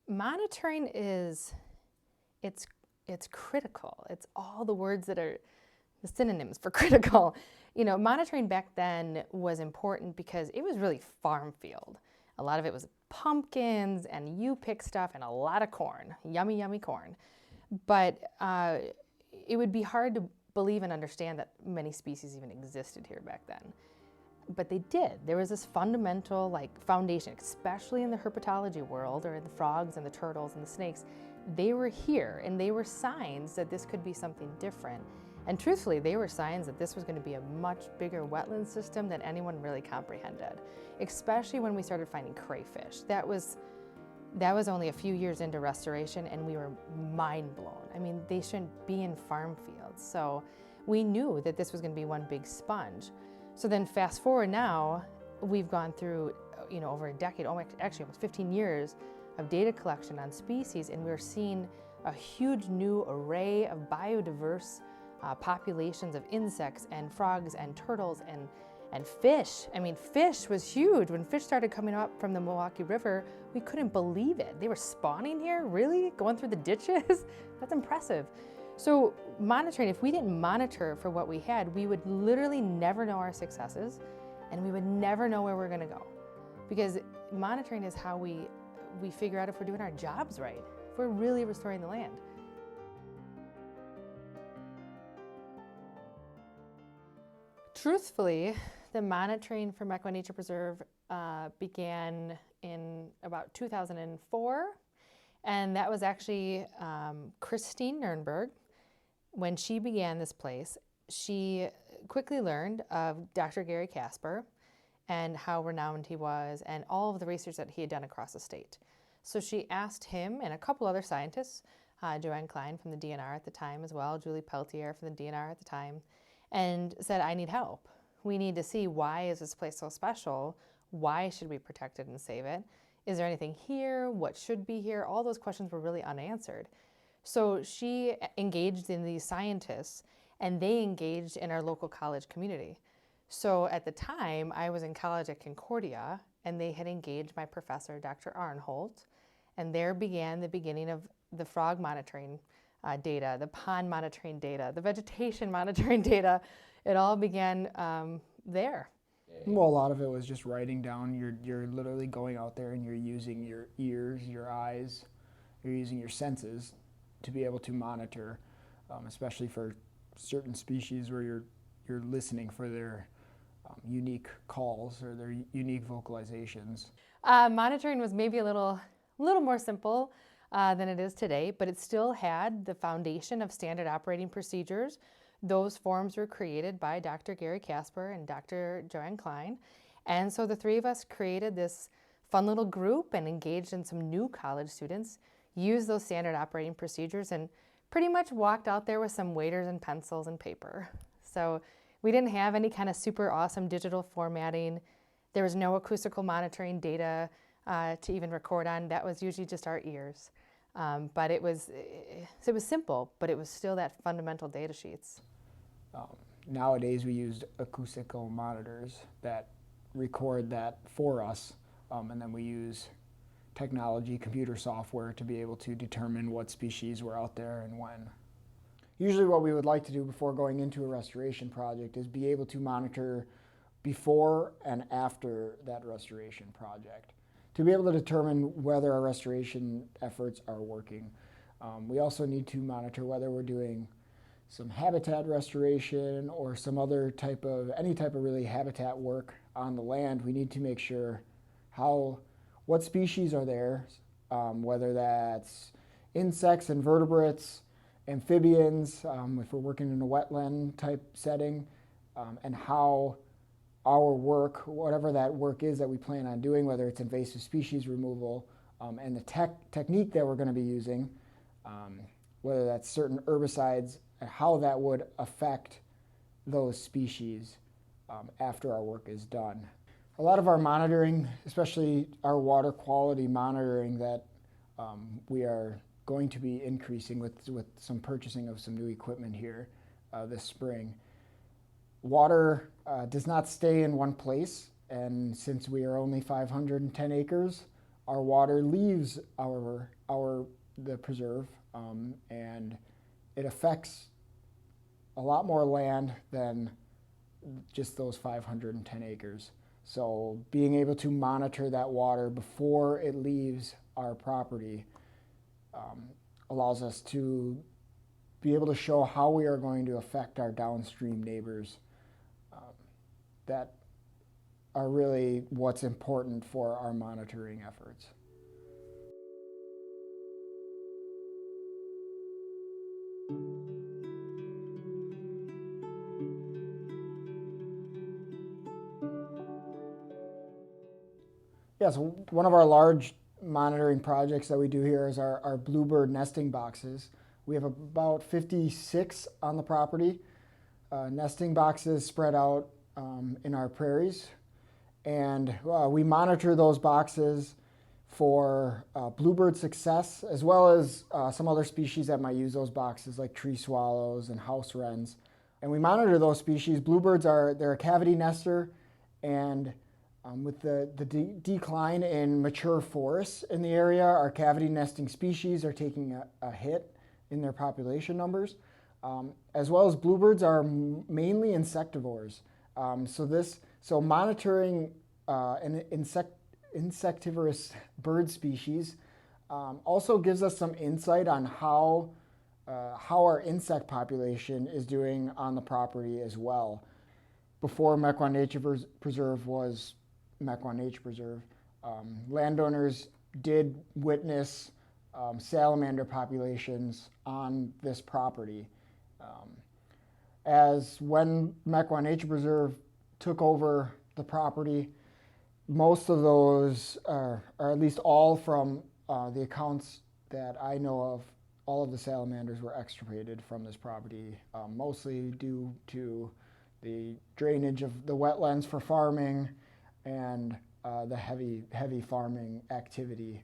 Monitoring it's critical. It's all the words that are the synonyms for critical. Monitoring back then was important because it was really farm field. A lot of it was pumpkins and you pick stuff and a lot of corn, yummy, yummy corn. But it would be hard to believe and understand that many species even existed here back then. But they did. There was this fundamental foundation, especially in the herpetology world, or in the frogs and the turtles and the snakes. They were here, and they were signs that this could be something different. And truthfully, they were signs that this was going to be a much bigger wetland system than anyone really comprehended, especially when we started finding crayfish. That was only a few years into restoration, and we were mind blown. I mean, they shouldn't be in farm fields. So we knew that this was going to be one big sponge. So then fast forward now, we've gone through, over a decade, actually almost 15 years of data collection on species, and we're seeing a huge new array of biodiverse populations of insects and frogs and turtles and fish. I mean, fish was huge. When fish started coming up from the Milwaukee River, we couldn't believe it. They were spawning here, really? Going through the ditches? That's impressive. So monitoring, if we didn't monitor for what we had, we would literally never know our successes, and we would never know where we're gonna go. Because monitoring is how we figure out if we're doing our jobs right, if we're really restoring the land. Truthfully, the monitoring for Mequon Nature Preserve began in about 2004, and that was actually Kristin Nernberg. When she began this place, she quickly learned of Dr. Gary Casper and how renowned he was and all of the research that he had done across the state. So she asked him and a couple other scientists, Joanne Klein from the DNR at the time as well, Julie Peltier from the DNR at the time, and said, I need help. We need to see, why is this place so special? Why should we protect it and save it? Is there anything here? What should be here? All those questions were really unanswered. So she engaged in these scientists, and they engaged in our local college community. So at the time, I was in college at Concordia, and they had engaged my professor, Dr. Arnholt, and there began the beginning of the frog monitoring data, the pond monitoring data, the vegetation monitoring data. It all began there. Well, a lot of it was just writing down. You're literally going out there and you're using your ears, your eyes, you're using your senses to be able to monitor, especially for certain species where you're listening for their unique calls or their unique vocalizations. Monitoring was maybe a little more simple than it is today, but it still had the foundation of standard operating procedures. Those forms were created by Dr. Gary Casper and Dr. Joanne Klein. And so the three of us created this fun little group and engaged in some new college students, used those standard operating procedures, and pretty much walked out there with some waders and pencils and paper. So we didn't have any kind of super awesome digital formatting. There was no acoustical monitoring data to even record on. That was usually just our ears. But it was simple, but it was still that fundamental data sheets. Nowadays we use acoustical monitors that record that for us, and then we use technology, computer software, to be able to determine what species were out there and when. Usually what we would like to do before going into a restoration project is be able to monitor before and after that restoration project, to be able to determine whether our restoration efforts are working. We also need to monitor whether we're doing some habitat restoration or some other any type of really habitat work on the land. We need to make sure what species are there, whether that's insects, invertebrates, amphibians, if we're working in a wetland type setting, and how our work, whatever that work is that we plan on doing, whether it's invasive species removal, and the technique that we're going to be using, whether that's certain herbicides, and how that would affect those species after our work is done. A lot of our monitoring, especially our water quality monitoring that we are going to be increasing with some purchasing of some new equipment here this spring. Water does not stay in one place, and since we are only 510 acres, our water leaves the preserve, and it affects a lot more land than just those 510 acres. So being able to monitor that water before it leaves our property allows us to be able to show how we are going to affect our downstream neighbors that are really what's important for our monitoring efforts. Yeah, so one of our large monitoring projects that we do here is our bluebird nesting boxes. We have about 56 on the property, nesting boxes spread out in our prairies. And we monitor those boxes for bluebird success, as well as some other species that might use those boxes, like tree swallows and house wrens. And we monitor those species. Bluebirds they're a cavity nester, and with the decline in mature forests in the area, our cavity nesting species are taking a hit in their population numbers, as well as bluebirds are mainly insectivores. So monitoring an insectivorous bird species also gives us some insight on how our insect population is doing on the property as well. Before Mequon Nature Preserve was Mequon Nature Preserve, landowners did witness salamander populations on this property. As when Mequon Nature Preserve took over the property, most of those, or at least all from the accounts that I know of, all of the salamanders were extirpated from this property, mostly due to the drainage of the wetlands for farming and the heavy farming activity.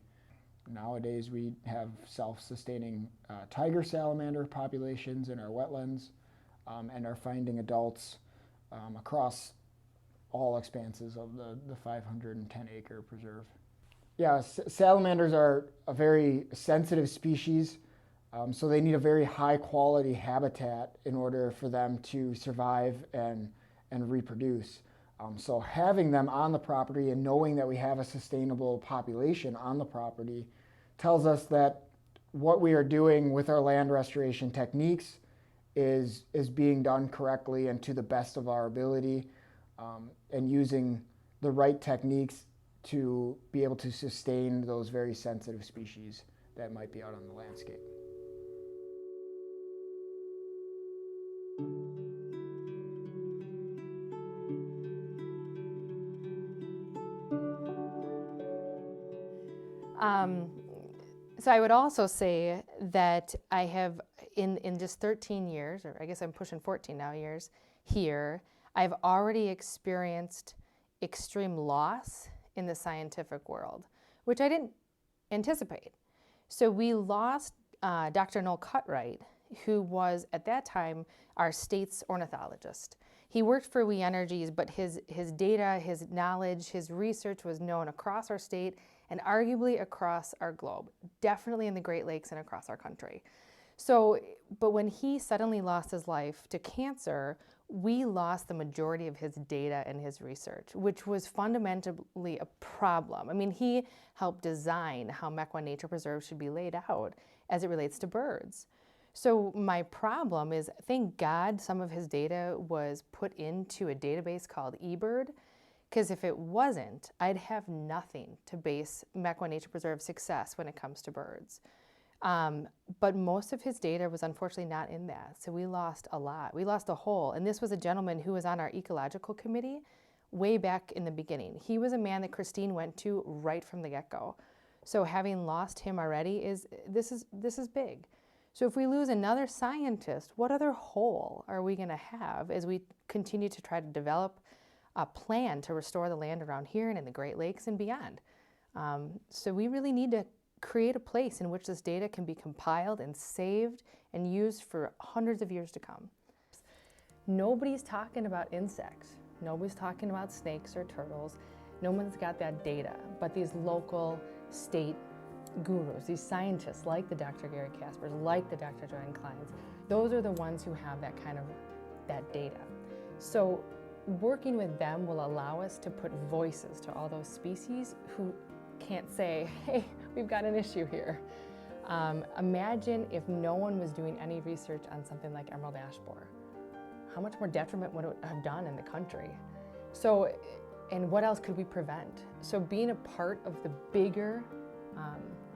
Nowadays we have self-sustaining tiger salamander populations in our wetlands, and are finding adults across all expanses of the 510 acre preserve. Yeah, salamanders are a very sensitive species, so they need a very high quality habitat in order for them to survive and reproduce. So having them on the property and knowing that we have a sustainable population on the property tells us that what we are doing with our land restoration techniques is being done correctly and to the best of our ability, and using the right techniques to be able to sustain those very sensitive species that might be out on the landscape. So I would also say that I have, in just 13 years, or I guess I'm pushing 14 now years here, I've already experienced extreme loss in the scientific world, which I didn't anticipate. So we lost Dr. Noel Cutright, who was at that time our state's ornithologist. He worked for We Energies, but his data, his knowledge, his research was known across our state and arguably across our globe, definitely in the Great Lakes and across our country. So, but when he suddenly lost his life to cancer, we lost the majority of his data and his research, which was fundamentally a problem. I mean, he helped design how Mequon Nature Preserve should be laid out as it relates to birds. So my problem is, thank God some of his data was put into a database called eBird, because if it wasn't, I'd have nothing to base Mequon Nature Preserve success when it comes to birds. But most of his data was unfortunately not in that, so we lost a lot. We lost a whole, and this was a gentleman who was on our ecological committee way back in the beginning. He was a man that Kristin went to right from the get-go. So having lost him already this is big. So if we lose another scientist, what other hole are we going to have as we continue to try to develop a plan to restore the land around here and in the Great Lakes and beyond? So we really need to create a place in which this data can be compiled and saved and used for hundreds of years to come. Nobody's talking about insects. Nobody's talking about snakes or turtles. No one's got that data, but these local state gurus, these scientists like the Dr. Gary Kaspers, like the Dr. Joanne Kleins. Those are the ones who have that data. So working with them will allow us to put voices to all those species who can't say, hey, we've got an issue here. Imagine if no one was doing any research on something like emerald ash borer. How much more detriment would it have done in the country? So, and what else could we prevent? So being a part of the bigger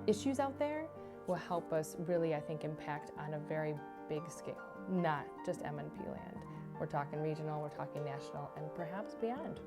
issues out there will help us really, I think, impact on a very big scale, not just MNP land. We're talking regional, we're talking national, and perhaps beyond.